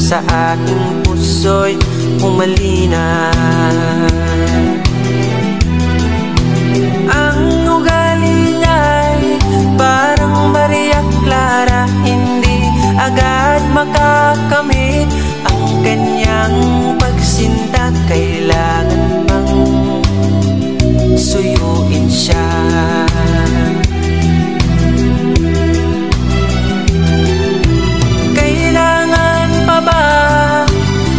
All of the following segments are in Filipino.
sa aking puso'y umalina. Ang ugali niya'y parang Maria Clara, hindi agad makakamit ang kanyang pagsinta. Kailangan pang suyuin siya. Kailangan pa ba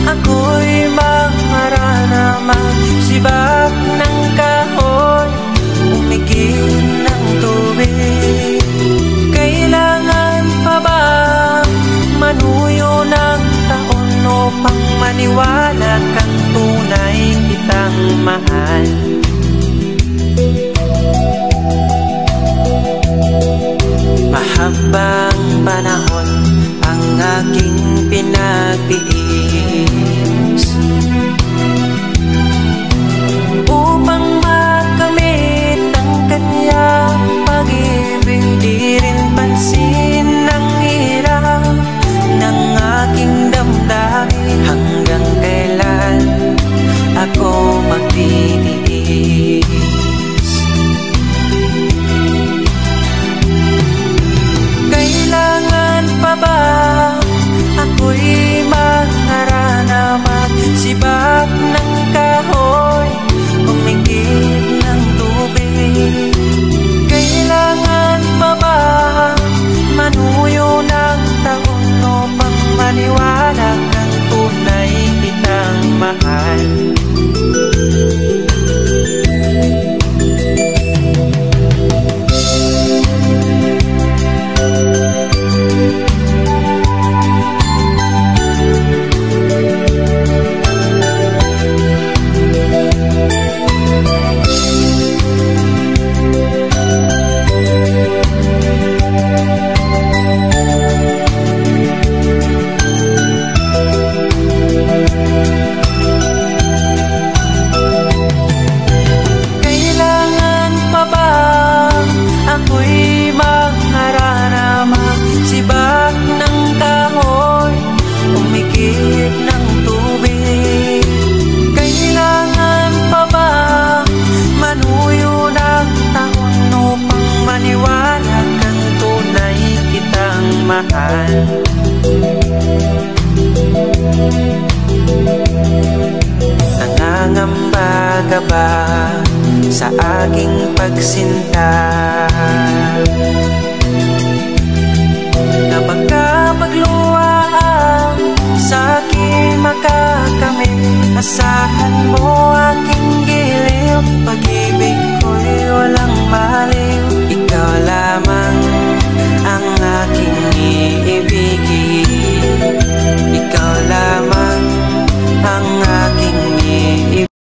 ako'y mangarana, magsibak ng kahoy, umigil ng tubig? Kailangan pa ba manuyo ng taon upang maniwala kang tunay kitang mahal? Mahabang panahon ang aking pinagtiis upang makamit ang kanyang pag-ibig. Di rin pansin ang hirap ng aking damdamin. Hanggang kailan ako magtitiis? Kailangan pa ba ako'y mangarana, magsibak ng kahoy, umigib ng tubig? Kailangan pa ba manuyo ng taon upang maniwala kang tunay kitang mahal? Nangangamba ka ba sa aking pagsinta?